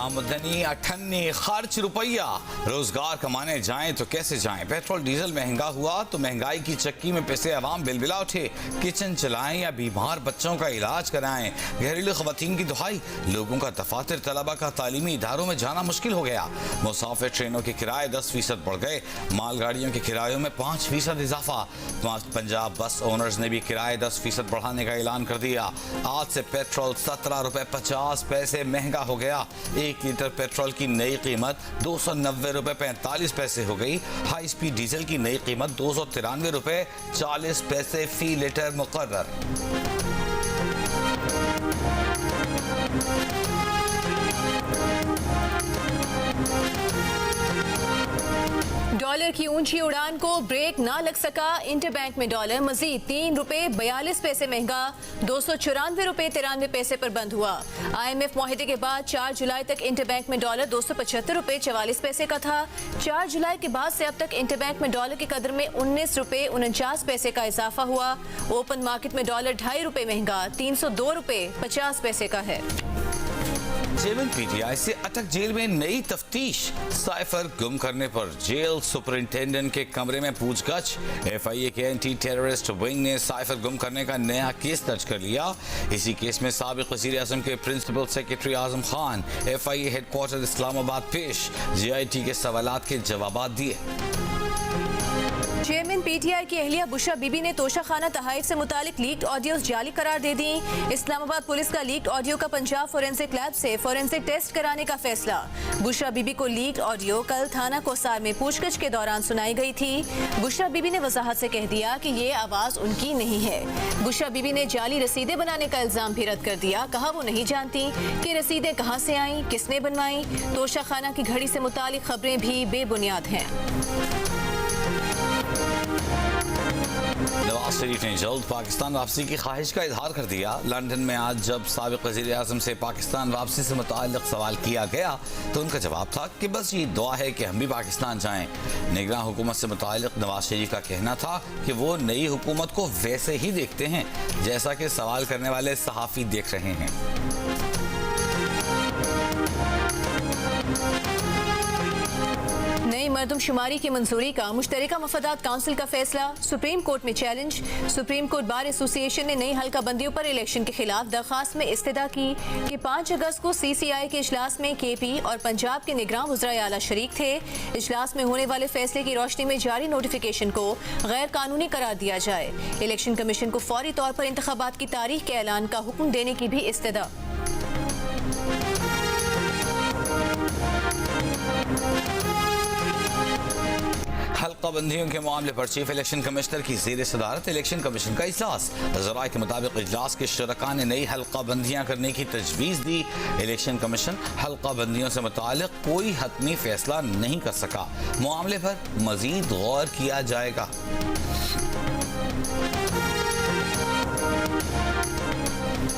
आमदनी 98 खर्च रुपया। रोजगार कमाने जाएं तो कैसे जाएं? पेट्रोल डीजल महंगा हुआ तो महंगाई की चक्की में पिसे अवाम बिलबिला उठे। किचन चलाएं या बीमार बच्चों का इलाज कराएं। घरेलू खवातीन की दुहाई, लोगों का दफातर तलबा का तालीमी इदारों में जाना मुश्किल हो गया। मुसाफिर ट्रेनों के किराए 10% बढ़ गए। मालगाड़ियों के किरायों में 5% इजाफा। पंजाब बस ओनर्स ने भी किराए 10% बढ़ाने का ऐलान कर दिया। आज से पेट्रोल 17 रुपए 50 पैसे महंगा हो गया। 1 लीटर पेट्रोल की नई कीमत 290 रुपए 45 पैसे हो गई। हाई स्पीड डीजल की नई कीमत 293 रुपए 40 पैसे फी लीटर मुकर्रर। डॉलर की ऊंची उड़ान को ब्रेक ना लग सका। इंटरबैंक में डॉलर मजीद 3 रुपए 42 पैसे महंगा 294 रुपए 93 पैसे पर बंद हुआ। IMF मुआहदे के बाद 4 जुलाई तक इंटरबैंक में डॉलर 275 रुपए 44 पैसे का था। 4 जुलाई के बाद से अब तक इंटरबैंक में डॉलर की कदर में 19 रुपए 49 पैसे का इजाफा हुआ। ओपन मार्केट में डॉलर 2.5 रुपए महंगा 302 रुपए 50 पैसे का है। चेयरमैन PTI से अटक जेल में नई तफ्तीश। साइफर गुम करने पर जेल सुपरिंटेंडेंट के कमरे में पूछगछ। FIA के एंटी टेररिस्ट विंग ने साइफर गुम करने का नया केस दर्ज कर लिया। इसी केस में साबिक वज़ीर आज़म के principal secretary Azam Khan FIA headquarter Islamabad पेश। JIT के सवालात के जवाब दिए। चेयरमैन PTI की अहलिया बुशरा बीबी ने तोशा खाना तहाइफ से मुतालिक लीक्ड ऑडियोज जाली करार दे दी। इस्लामाबाद पुलिस का लीक्ड ऑडियो का पंजाब फोरेंसिक लैब से फोरेंसिक टेस्ट कराने का फैसला। बुशरा बीबी को लीक्ड ऑडियो कल थाना कोसार में पूछगछ के दौरान सुनाई गई थी। बुशरा बीबी ने वजाहत से कह दिया कि ये आवाज उनकी नहीं है। बुशरा बीबी ने जाली रसीदें बनाने का इल्जाम भी रद्द कर दिया। कहा वो नहीं जानती कि रसीदें कहाँ से आई, किसने बनवाई। तोशा खाना की घड़ी से मुतालिक खबरें भी बेबुनियाद हैं। नवाज शरीफ ने जल्द पाकिस्तान वापसी की ख्वाहिश का इजहार कर दिया। लंदन में आज जब साबिक वज़ीर आज़म से पाकिस्तान वापसी से मुताल्लिक़ सवाल किया गया तो उनका जवाब था कि बस ये दुआ है कि हम भी पाकिस्तान जाएं। निगरान हुकूमत से मुताल्लिक़ नवाज शरीफ का कहना था कि वो नई हुकूमत को वैसे ही देखते हैं जैसा कि सवाल करने वाले सहाफ़ी देख रहे हैं। नई मरदमशुमारी की मंजूरी का मुश्तरका मफादात काउंसिल का फैसला। सुप्रीम कोर्ट में challenge. Supreme court bar association ने नई हल्का बंदियों पर इलेक्शन के खिलाफ दरखास्त में इस्तदा की कि 5 अगस्त को CCI के इजलास में KP और पंजाब के निगरान वज़राए आला शरीक थे। इजलास में होने वाले फैसले की रोशनी में जारी नोटिफिकेशन को गैर कानूनी करार दिया जाए। इलेक्शन कमीशन को फौरी तौर पर इंतखाबात की तारीख के ऐलान का हुक्म देने की भी इस्तदा। हल्का बंदियों के मामले पर चीफ इलेक्शन कमिश्नर की ज़ेर सदारत इलेक्शन कमीशन का इजलास। ज़राए के मुताबिक इजलास के शुरका ने नई हल्का बंदियाँ करने की तजवीज़ दी। इलेक्शन कमीशन हल्का बंदियों से मुतालिक कोई हतमी फैसला नहीं कर सका। मामले पर मजीद गौर किया जाएगा।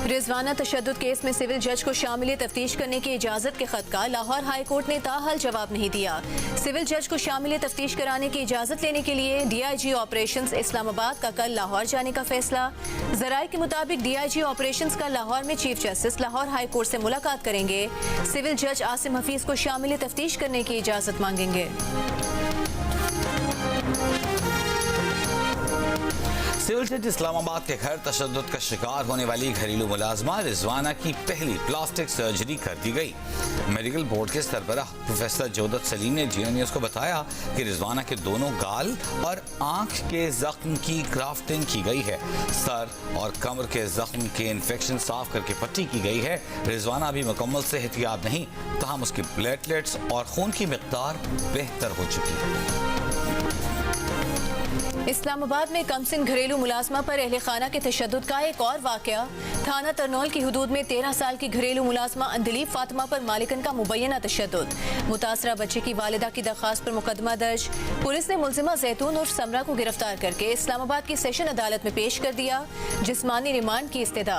रिजवाना तशद्दुद केस में सिविल जज को शामिल तफ्तीश करने की इजाज़त के खत का लाहौर हाई कोर्ट ने ताहाल जवाब नहीं दिया। सिविल जज को शामिल तफ्तीश कराने की इजाज़त लेने के लिए DIG ऑपरेशंस इस्लामाबाद का कल लाहौर जाने का फैसला। ज़राए के मुताबिक DIG ऑपरेशंस का लाहौर में chief justice Lahore high court से मुलाकात करेंगे। सिविल जज आसिम हफीज को शामिल तफ्तीश करने की इजाज़त मांगेंगे। सिविल जज इस्लामाबाद के घर तशद्दुद का शिकार होने वाली घरेलू मुलाजमा रिजवाना की पहली प्लास्टिक सर्जरी कर दी गई। मेडिकल बोर्ड के सरबराह प्रोफेसर जोदत सलीम ने GN न्यूज़ को बताया कि रिजवाना के दोनों गाल और आंख के जख्म की ग्राफ्टिंग की गई है। सर और कमर के जख्म के इन्फेक्शन साफ करके पट्टी की गई है। रिजवाना अभी मुकम्मल सेहतियाब नहीं, तहम उसकी प्लेटलेट्स और खून की मिकदार बेहतर हो चुकी है। इस्लामाबाद में कमसिन घरेलू मुलाजमा पर अहले खाना के तशद्दुद का एक और वाकया। थाना तरनौल की हुदूद में 13 साल की घरेलू मुलाजमा अंदलीब फातिमा पर मालिकन का मुबैना तशद्दुद। मुतासरा बच्चे की वालिदा की दरखास्त पर मुकदमा दर्ज। पुलिस ने मुलजिमा जैतून और समरा को गिरफ्तार करके इस्लामाबाद की सेशन अदालत में पेश कर दिया। जिस्मानी रिमांड की इस्तदा।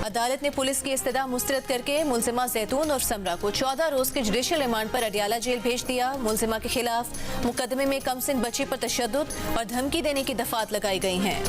अदालत ने पुलिस की इस्तदा मुस्तरद करके मुलजिमा जैतून और समरा को 14 रोज के जुडिशल रिमांड पर अडियाला जेल भेज दिया। मुलजिमा के खिलाफ मुकदमे में कमसिन बच्चे पर तशद्दुद और धमकी देने की दफात लगाई गई हैं।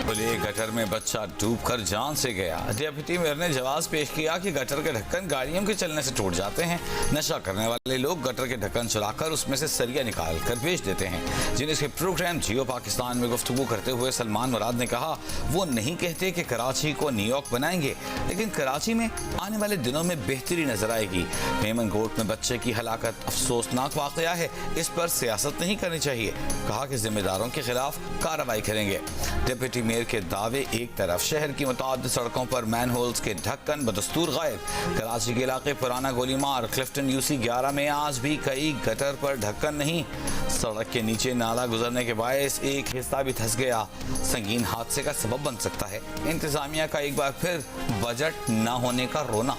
खुले गटर में बच्चा डूबकर जान से गया। डिप्टी मेयर ने जवाब पेश किया कि गटर के ढक्कन गाड़ियों के चलने से टूट जाते हैं। नशा करने वाले लोग गटर के ढक्कन चुराकर उसमें से सरिया निकाल कर बेच देते हैं। जिन्हें इसके प्रोग्राम जियो पाकिस्तान में गुफ्तगू करते हुए सलमान मुराद ने कहा, वो नहीं कहते कि कराची को न्यूयॉर्क बनाएंगे, लेकिन कराची में आने वाले दिनों में बेहतरी नजर आएगी। मेमन गोट में बच्चे की हलाकत अफसोसनाक वाकया है, इस पर सियासत नहीं करनी चाहिए। कहा कि जिम्मेदारों के खिलाफ कार्रवाई करेंगे। डिप्टी मेयर के दावे एक तरफ, शहर की मुताबिक सड़कों पर मैन होल्स के ढक्कन बदस्तूर गायब। कराची के इलाके पुराना गोलीमार क्लिफ्टन यूसी 11 में आज भी कई गटर पर ढक्कन नहीं। सड़क के नीचे नाला गुजरने के बायस एक हिस्सा भी धंस गया, संगीन हादसे का सबब बन सकता है। इंतजामिया का एक बार फिर बजट न होने का रोना।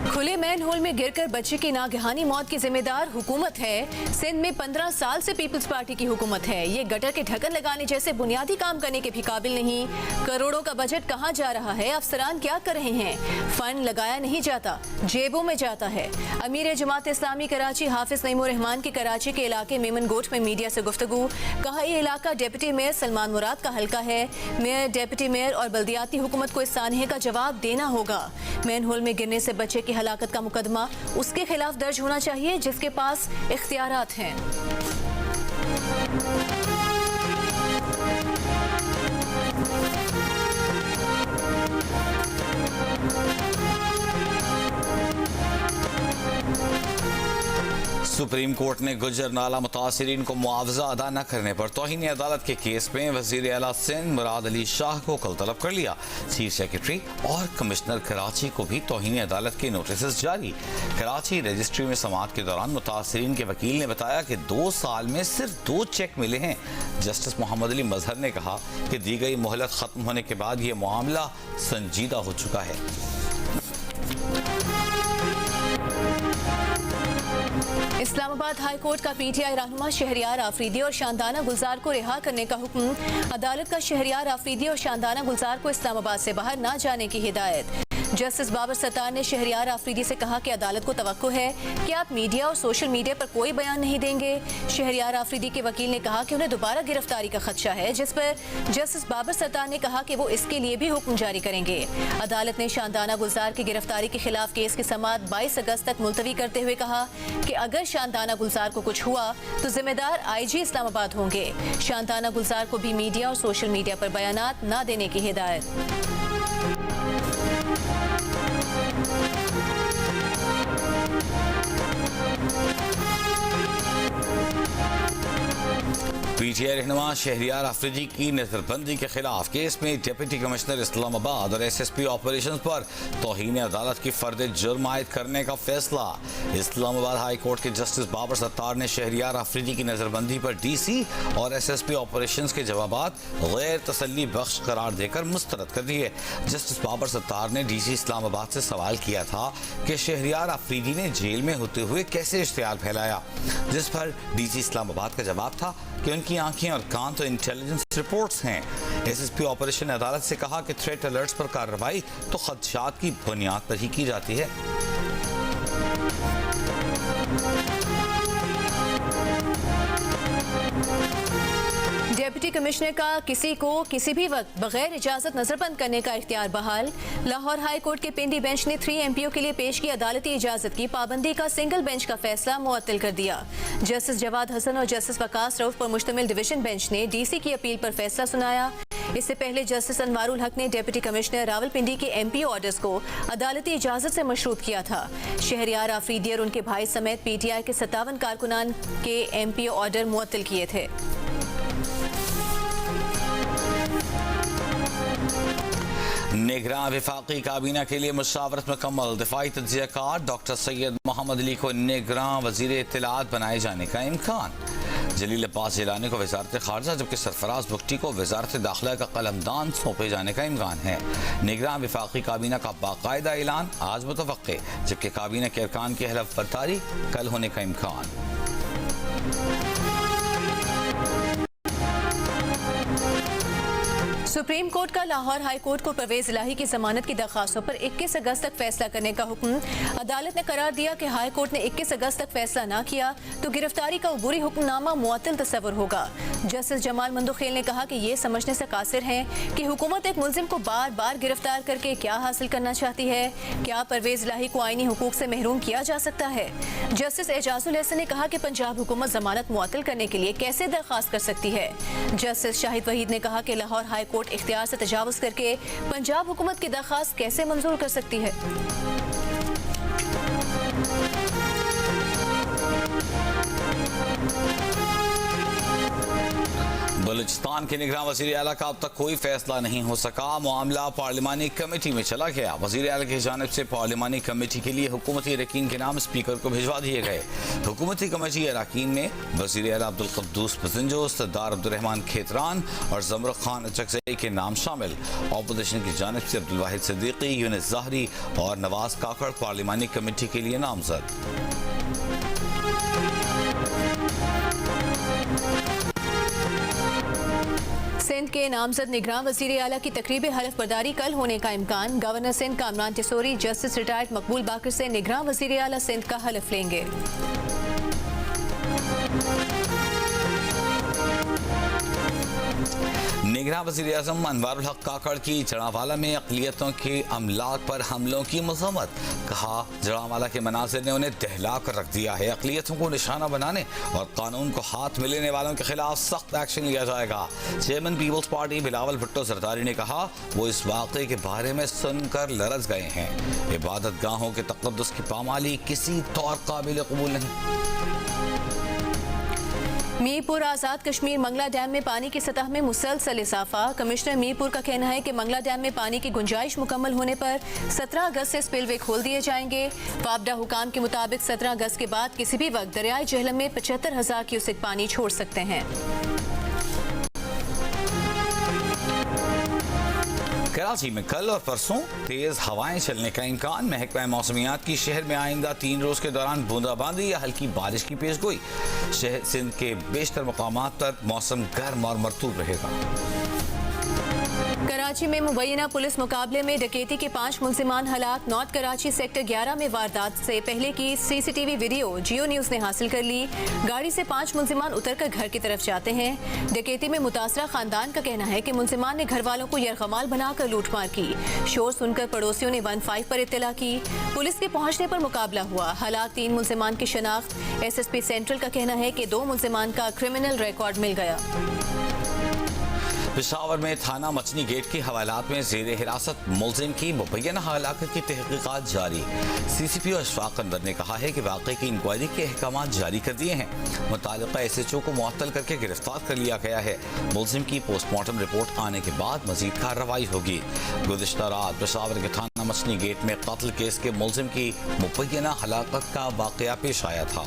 खुले मैन होल में गिरकर बच्चे की नागहानी मौत की जिम्मेदार हुकूमत है। सिंध में 15 साल से पीपल्स पार्टी की हुकूमत है। ये गटर के ढक्कन लगाने जैसे बुनियादी काम करने के भी काबिल नहीं। करोड़ों का बजट कहाँ जा रहा है? अफसरान क्या कर रहे हैं? फंड लगाया नहीं जाता, जेबों में जाता है। अमीर जमात इस्लामी कराची हाफिज नईमुर रहमान की कराची के इलाके मेमन गोट में मीडिया से गुफ्तगू। कहा, ये इलाका डिप्टी मेयर सलमान मुराद का हल्का है। मेयर, डिप्टी मेयर और बल्दियाती हुकूमत को इस सानहे का जवाब देना होगा। मैन होल में गिरने से बच्चे की हलाकत का मुकदमा उसके खिलाफ दर्ज होना चाहिए जिसके पास इख्तियारात हैं। सुप्रीम कोर्ट ने गुजर नाला मुतासिरीन को मुआवजा अदा न करने पर तौहीन अदालत के केस में वजीर आला सिंध मुराद अली शाह को कल तलब कर लिया। चीफ सेक्रेटरी और कमिश्नर कराची को भी तौहीन अदालत के नोटिस जारी। कराची रजिस्ट्री में समाअत के दौरान मुतासिरीन के वकील ने बताया कि 2 साल में सिर्फ 2 चेक मिले हैं। जस्टिस मोहम्मद अली मजहर ने कहा कि दी गई मोहलत खत्म होने के बाद ये मामला संजीदा हो चुका है। इस्लामाबाद हाई कोर्ट का पीटीआई रहनुमा शहरियार आफरीदी और शानदाना गुलजार को रिहा करने का हुक्म। अदालत का शहरियार आफरीदी और शानदाना गुलजार को इस्लामाबाद से बाहर न जाने की हिदायत। जस्टिस बाबर सत्तार ने शहरियार आफरीदी से कहा कि अदालत को तवक्को है कि आप मीडिया और सोशल मीडिया पर कोई बयान नहीं देंगे। शहरियार आफरीदी के वकील ने कहा कि उन्हें दोबारा गिरफ्तारी का खदशा है, जिस पर जस्टिस बाबर सत्तार ने कहा कि वो इसके लिए भी हुक्म जारी करेंगे। अदालत ने शानदाना गुलजार की गिरफ्तारी के खिलाफ केस की समाअत 22 अगस्त तक मुलतवी करते हुए कहा कि अगर शानदाना गुलजार को कुछ हुआ तो जिम्मेदार आईजी इस्लामाबाद होंगे। शानदाना गुलजार को भी मीडिया और सोशल मीडिया पर बयानात न देने की हिदायत। पीटीआई रहनुमा शहरियार आफरीदी की नजरबंदी के खिलाफ केस में डिप्टी कमिश्नर इस्लामाबाद और एसएसपी ऑपरेशन पर तौहीन अदालत की फर्द जुर्म आयद करने का फैसला। इस्लामाबाद हाई कोर्ट के जस्टिस बाबर सत्तार ने शहरियार आफरीदी की नजरबंदी पर डीसी और एसएसपी ऑपरेशन के जवाबात गैर तसल्ली बख्श करार देकर मुस्तरद कर दिए। जस्टिस बाबर सत्तार ने डीसी इस्लामाबाद से सवाल किया था कि शहरियार आफरीदी ने जेल में होते हुए कैसे इश्तियाल फैलाया, जिस पर डीसी इस्लामाबाद का जवाब था कि उनकी आंखें और कान तो इंटेलिजेंस रिपोर्ट्स हैं। एसएसपी ऑपरेशन ने अदालत से कहा कि थ्रेट अलर्ट्स पर कार्रवाई तो खदशात की बुनियाद पर ही की जाती है। डिप्टी कमिश्नर का किसी को किसी भी वक्त बगैर इजाजत नजरबंद करने का इख्तियार बहाल। लाहौर हाई कोर्ट के पिंडी बेंच ने 3 एमपीओ के लिए पेश की अदालती इजाजत की पाबंदी का सिंगल बेंच का फैसला मुअत्तल कर दिया। जस्टिस जवाद हसन और जस्टिस वकास रऊफ पर मुश्तमिल डिवीजन बेंच ने डीसी की अपील पर फैसला सुनाया। इससे पहले जस्टिस अनवारुल हक ने डिप्टी कमिश्नर रावलपिंडी के एमपीओ ऑर्डर्स को अदालती इजाजत से मशरूत किया था। शहरियार आफरीदी और उनके भाई समेत पीटीआई के 57 कारकुनान के एमपीओ ऑर्डर मुअत्तल किए थे। निगरान वफाकी काबीना के लिए मुशावरत मुकम्मल। दिफाई तज्ज़ियाकार डॉक्टर सैयद मोहम्मद अली को निगरान वज़ीर इत्तलात बनाए जाने का इम्कान। जलील अब्बास जिलानी को वज़ारत ख़ारजा जबकि सरफराज बुख्ती को वज़ारत दाखिला का कलमदान सौंपे जाने का इम्कान है। निगरान वफाकी काबीना का बाकायदा ऐलान आज मुतवक्के, जबकि काबीना के अरकान की हलफ बर्दारी कल होने का इम्कान। सुप्रीम कोर्ट का लाहौर हाई कोर्ट को परवेज इलाही की जमानत की दरखास्तों पर 21 अगस्त तक फैसला करने का हुक्म। अदालत ने करार दिया कि हाई कोर्ट ने 21 अगस्त तक फैसला न किया तो गिरफ्तारी का अबूरी हुक्मनामा मुअत्तल तस्वर होगा। जस्टिस जमाल मंदोखेल ने कहा कि ये समझने से कासिर है कि हुकूमत एक मुल्जिम को बार बार गिरफ्तार करके क्या हासिल करना चाहती है। क्या परवेज इलाही को आईनी हुकूक से महरूम किया जा सकता है? जस्टिस एजाजुल हसन ने कहा कि पंजाब हुकूमत जमानत मुअत्तल करने के लिए कैसे दरखास्त कर सकती है। जस्टिस शाहिद वहीद ने कहा कि लाहौर हाई कोर्ट इख्तियार से तजावुज करके पंजाब हुकूमत की दरखास्त कैसे मंजूर कर सकती है। बलूचिस्तान के निगरान वज़ीर आला का अब तक कोई फैसला नहीं हो सका। मामला पार्लिमानी कमेटी में चला गया। वज़ीर आला की जानिब से पार्लिमानी कमेटी के लिए हुकूमती अरकान के नाम स्पीकर को भिजवा दिए गए। हुकूमती कमेटी अरकान में वज़ीर आला अब्दुल क़ुद्दूस पसंजो, सरदार अब्दुर्रहमान खेतरान और ज़मरुख खान अचकज़ई के नाम शामिल। अपोजिशन की जानिब से अब्दुल वाहिद सिद्दीकी, यूनुस ज़हरी और नवाज काकड़ पार्लिमानी कमेटी के लिए नामजद। सिंध के नामजद निगरान वज़ीर आला की तकरीब हलफ बर्दारी कल होने का इम्कान। Governor Sindh Kamran Tessori justice retired Maqbool Baqar से निगरान वज़ीर आला सिंध का हलफ लेंगे। निगरान वज़ीर आज़म अनवारुल हक काकड़ की जड़ावाला में अक़लियतों के अमलाक पर हमलों की मज़म्मत। कहा, जड़ावाला के मनाजिर ने उन्हें दहला कर रख दिया है। अक़लियतों को निशाना बनाने और कानून को हाथ में लेने वालों के खिलाफ सख्त एक्शन लिया जाएगा। चेयरमैन पीपल्स पार्टी बिलावल भुट्टो जरदारी ने कहा, वो इस वाक़े के बारे में सुनकर लरज़ गए हैं। इबादत गाहों के तक़द्दुस की पामाली किसी तौर काबिल कबूल नहीं। मीरपुर आज़ाद कश्मीर मंगला डैम में पानी की सतह में मुसलसल इजाफा। कमिश्नर मीरपुर का कहना है कि मंगला डैम में पानी की गुंजाइश मुकम्मल होने पर 17 अगस्त से स्पिलवे खोल दिए जाएंगे। वापडा हुकाम के मुताबिक 17 अगस्त के बाद किसी भी वक्त दरियाई झेलम में 75,000 क्यूसेक पानी छोड़ सकते हैं। कराची में कल और परसों तेज हवाएं चलने का इम्कान। महकमा मौसमियात की शहर में आइंदा 3 रोज के दौरान बूंदाबांदी या हल्की बारिश की पेशगोई। शहर सिंध के बेशतर मकामात पर मौसम गर्म और मरतूब रहेगा। कराची में मुबैना पुलिस मुकाबले में डकैती के 5 मुल्जिमान हलाक। नॉर्थ कराची सेक्टर 11 में वारदात से पहले की सीसीटीवी वीडियो जियो न्यूज ने हासिल कर ली। गाड़ी से 5 मुल्जिमान उतरकर घर की तरफ जाते हैं। डकैती में मुतासरा खानदान का कहना है कि मुल्जिमान ने घर वालों को यरगमाल बनाकर लूटमार की। शोर सुनकर पड़ोसियों ने 15 पर इत्तला की। पुलिस के पहुंचने पर मुकाबला हुआ। हलाक 3 मुल्जिमान की शनाख्त। SSP सेंट्रल का कहना है कि 2 मुल्जिमान का क्रिमिनल रिकॉर्ड मिल गया। पेशावर में थाना मचनी गेट के हवालात में जेर हिरासत मुलजिम की मुबैना हलाकत की तहकीकात जारी। CCP अशफाक अनवर ने कहा है कि वाक़े की इंक्वायरी के अहकाम जारी कर दिए हैं। मुतालिका SHO को मुअत्तल करके गिरफ्तार कर लिया गया है। मुलजिम की पोस्टमार्टम रिपोर्ट आने के बाद मजीद कार्रवाई होगी। गुज़िश्ता रात पेशावर के थाना मचनी गेट में कत्ल केस के मुलजिम की मुबैना हलाकत का वाक़या पेश आया था।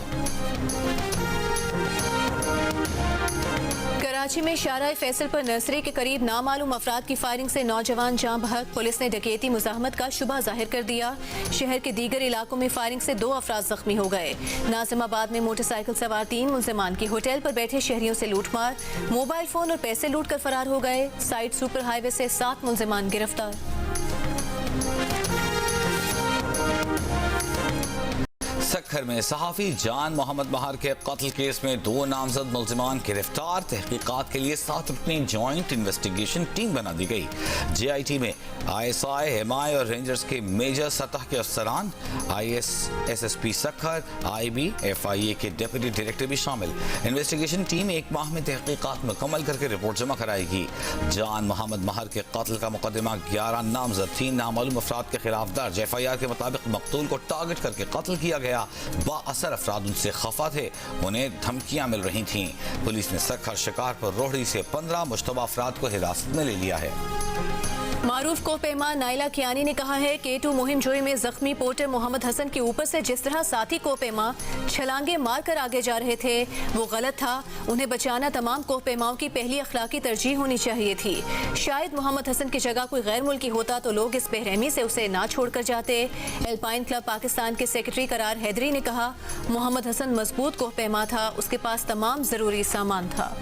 कराची में शाहराह फैसल पर नर्सरी के करीब नामालूम अफराद की फायरिंग से नौजवान जाँ बहक। पुलिस ने डकैती मुज़ाहमत का शुबा जाहिर कर दिया। शहर के दीगर इलाकों में फायरिंग से 2 अफराद जख्मी हो गए। नाजिमाबाद में मोटरसाइकिल सवार 3 मुल्जिमान की होटल पर बैठे शहरियों से लूटमार। मोबाइल फोन और पैसे लूट कर फरार हो गए। साइड सुपर हाईवे से 7 मुल्जिमान गिरफ्तार। सक्खर में सहाफ़ी जान मोहम्मद महार के कत्ल केस में 2 नामजद मुल्जिमान गिरफ्तार। तहकीकात के लिए 7 रुकनी जॉइंट इन्वेस्टिगेशन टीम बना दी गई। JIT में ISI, MI और रेंजर्स के मेजर सतह के अफसरान, IS, SSP Sukkur, IB, FIA के डिप्टी डायरेक्टर भी शामिल। इन्वेस्टिगेशन टीम 1 माह में तहकीकात मुकम्मल करके रिपोर्ट जमा कराएगी। जान मोहम्मद महार के कत्ल का मुकदमा 11 नामजद 3 नामालूम अफराद के खिलाफ दर्ज। FIR के मुताबिक मकतूल को टारगेट करके कत्ल किया गया। बाअसर अफराद उनसे खफा थे, उन्हें धमकियां मिल रही थीं। पुलिस ने सक्खर शिकारपुर रोहड़ी से 15 मुश्तबा अफराद को हिरासत में ले लिया है। मारूफ कोपेमा नाइला कियानी ने कहा है कि K2 मुहिम जोई में जख्मी पोर्टर मोहम्मद हसन के ऊपर से जिस तरह साथी कोपेमा छलांगे मारकर आगे जा रहे थे वो गलत था। उन्हें बचाना तमाम कोपेमाओं की पहली अखलाकी तरजीह होनी चाहिए थी। शायद मोहम्मद हसन की जगह कोई गैर मुल्की होता तो लोग इस बेरहमी से उसे ना छोड़कर जाते। एल्पाइन क्लब पाकिस्तान के सेक्रेटरी करार हैदरी ने कहा, मोहम्मद हसन मजबूत कोपेमा था, उसके पास तमाम जरूरी सामान था।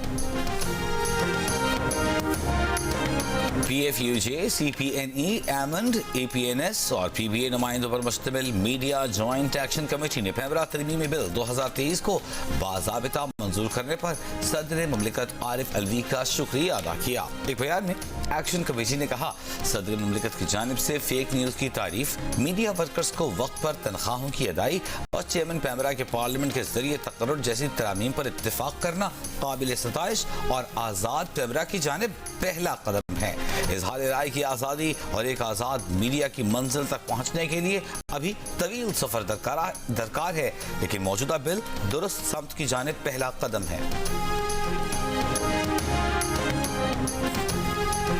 PFUJ, CPNE, AMAND, APNS और PBA नुमाइंदों पर मुश्तमिल मीडिया जॉइंट एक्शन कमेटी ने पैमरा तरमीमी बिल 2023 को बाज़ाबिता मंजूर करने पर सदर मुमलिकत आरिफ अलवी का शुक्रिया अदा किया। एक बयान में एक्शन कमेटी ने कहा, सदर मुमलिकत की जानिब से फेक न्यूज़ की तारीफ, मीडिया वर्कर्स को वक्त पर तनख्वाहों की अदाई और चेयरमैन पैमरा के पार्लियामेंट के जरिए तकर्रुर जैसी तरामीम पर इत्तेफाक करना काबिल सताइश और आज़ाद पैमरा की जानिब पहला कदम है। इजहार राय की आज़ादी और एक आज़ाद मीडिया की मंजिल तक पहुँचने के लिए अभी तवील सफ़र दरकार है, लेकिन मौजूदा बिल दुरुस्त समत की जानिब पहला कदम है।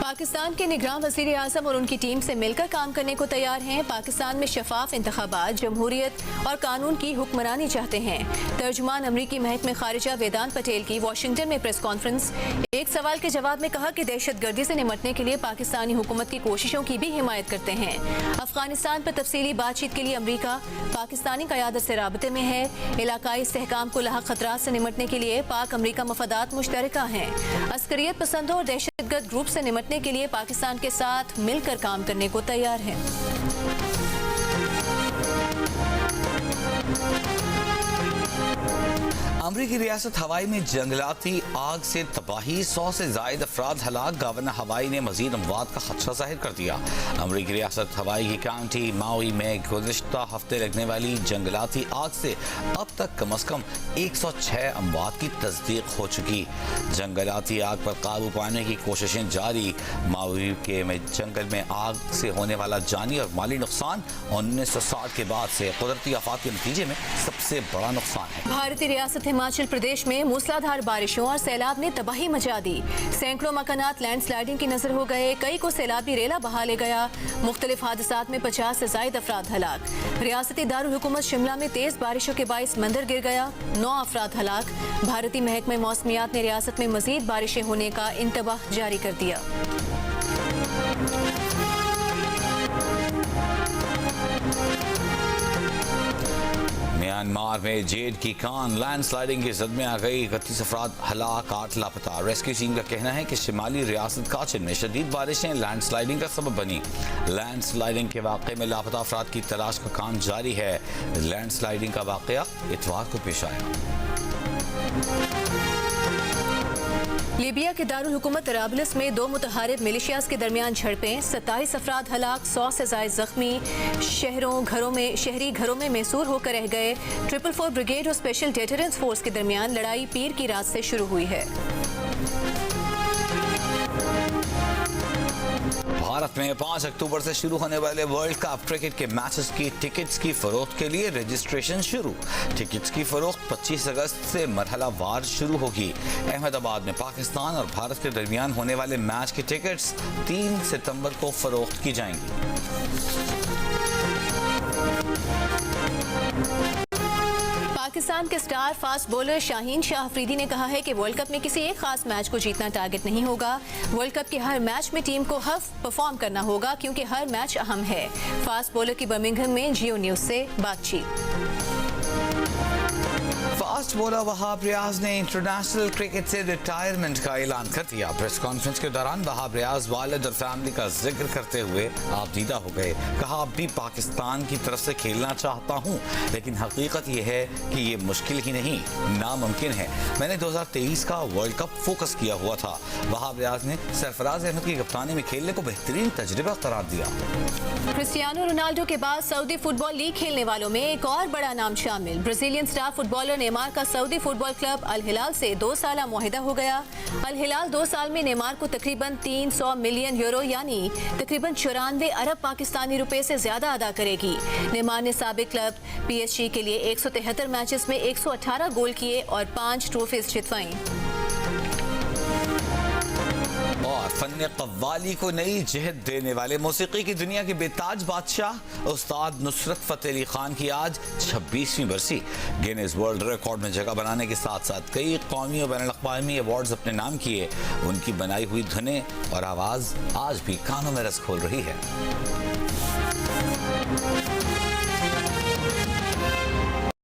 पाकिस्तान के निगरान वज़ीर आज़म और उनकी टीम से मिलकर काम करने को तैयार हैं। पाकिस्तान में शफाफ इंतखाबात, जमहूरियत और कानून की हुक्मरानी चाहते हैं। तर्जुमान अमरीकी महकमे खारिजा वेदांत पटेल की वाशिंगटन में प्रेस कॉन्फ्रेंस। एक सवाल के जवाब में कहा कि दहशतगर्दी से निमटने के लिए पाकिस्तानी हुकूमत की कोशिशों की भी हिमायत करते हैं। अफगानिस्तान पर तफसीली बातचीत के लिए अमरीका पाकिस्तानी क़यादत से राबते में है। इलाकाई इस्तेहकाम को लाहक खतरात से निमटने के लिए पाक अमरीका मफादात मुश्तरका हैं। अस्करियत पसंदों और दहशतगर्द ग्रुप से निमटने के लिए पाकिस्तान के साथ मिलकर काम करने को तैयार है। अमरीकी रियासत हवाई में जंगलाती आग से तबाही, 100 से जायद अफराद हलाक। गवर्नर हवाई ने मजीद अमवात का खदशा जाहिर कर दिया। अमरीकी रियासत हवाई की काउंटी माउई में गुज़िश्ता हफ्ते लगने वाली जंगलाती आग से अब तक कम अज कम 106 अमवात की तस्दीक हो चुकी। जंगलाती आग पर काबू पाने की कोशिशें जारी। माउई के जंगल में आग से होने वाला जानी और माली नुकसान 1960 के बाद से कुदरती आफात के नतीजे में सबसे बड़ा नुकसान है। भारतीय रियासत हिमाचल प्रदेश में मूसलाधार बारिशों और सैलाब ने तबाही मचा दी। सैकड़ों मकानात लैंडस्लाइडिंग की नजर हो गए, कई को सैलाबी रेला बहा ले गया। मुख्तलिफ हादसात में 50 से जायद अफराद हलाक। रियासती दारुल हुकूमत शिमला में तेज बारिशों के बाइस मंदिर गिर गया, 9 अफराद हलाक। भारतीय महकमे मौसमियात ने रियासत में मजीद बारिशें होने का इंतबाह जारी कर दिया। म्यांमार में जेड की कान लैंडस्लाइडिंग की जद में आ गई, 31 अफराद हलाक, 8 लापता। रेस्क्यू टीम का कहना है कि शिमाली रियासत काचिन में शदीद बारिशें लैंडस्लाइडिंग का सबब बनी। लैंडस्लाइडिंग के वाक़े में लापता अफराद की तलाश का काम जारी है। लैंडस्लाइडिंग का वाक़या इतवार को पेश आया। लीबिया के दारुल हुकूमत तराबलस में 2 मुतहारिब मिलिशियाज के दरमियान झड़पें, 27 अफराद हलाक, 100 से जायद जख्मी। शहरी घरों में मैसूर होकर रह गए। 444 ब्रिगेड और स्पेशल डेटरेंस फोर्स के दरमियान लड़ाई पीर की रात से शुरू हुई है। भारत में 5 अक्टूबर से शुरू होने वाले वर्ल्ड कप क्रिकेट के मैचेस की टिकट्स की फरोख्त के लिए रजिस्ट्रेशन शुरू। टिकट्स की फरोख्त 25 अगस्त से मरहला वार शुरू होगी। अहमदाबाद में पाकिस्तान और भारत के दरमियान होने वाले मैच की टिकट्स 3 सितंबर को फरोख्त की जाएंगी। पाकिस्तान के star fast bowler Shaheen Shah Afridi ने कहा है कि वर्ल्ड कप में किसी एक खास मैच को जीतना टारगेट नहीं होगा। वर्ल्ड कप के हर मैच में टीम को हफ परफॉर्म करना होगा, क्योंकि हर मैच अहम है। फास्ट बॉलर की बर्मिंघम में जियो न्यूज से बातचीत। फास्ट बॉलर वहाब रियाज ने इंटरनेशनल क्रिकेट से रिटायरमेंट का ऐलान कर दिया। प्रेस कॉन्फ्रेंस के दौरान वहाब रियाज वालिद और फैमिली का जिक्र करते हुए आपदीदा हो गए। कहा, अब भी पाकिस्तान की तरफ से खेलना चाहता हूं, लेकिन हकीकत यह है कि ये मुश्किल ही नहीं, नामुमकिन है। मैंने 2023 का वर्ल्ड कप फोकस किया हुआ था। वहाब रियाज ने सरफराज अहमद की कप्तानी में खेलने को बेहतरीन तजुर्बा करार दिया। क्रिस्टियानो रोनाल्डो के बाद सऊदी फुटबॉल लीग खेलने वालों में एक और बड़ा नाम शामिल। ब्राजीलियन स्टार फुटबॉलर नेमार का सऊदी फुटबॉल क्लब अल हिलाल से 2 साला मुआहिदा हो गया। अल हिलाल 2 साल में नेमार को तकरीबन 300 मिलियन यूरो यानी तकरीबन 94 अरब पाकिस्तानी रुपए से ज्यादा अदा करेगी। नेमार ने साबिक क्लब PSG के लिए 173 मैचेस में 118 गोल किए और 5 ट्रॉफीज जितवाई। और फन कव्वाली को नई जहत देने वाले मौसीकी की दुनिया के बेताज बादशाह उस्ताद नुसरत फतेह अली खान की आज 26वीं बरसी। गिनीज वर्ल्ड रिकॉर्ड में जगह बनाने के साथ साथ कई कौमी और बैनुल-अक़वामी अवार्ड्स अपने नाम किए। उनकी बनाई हुई धुनें और आवाज़ आज भी कानों में रस खोल रही है।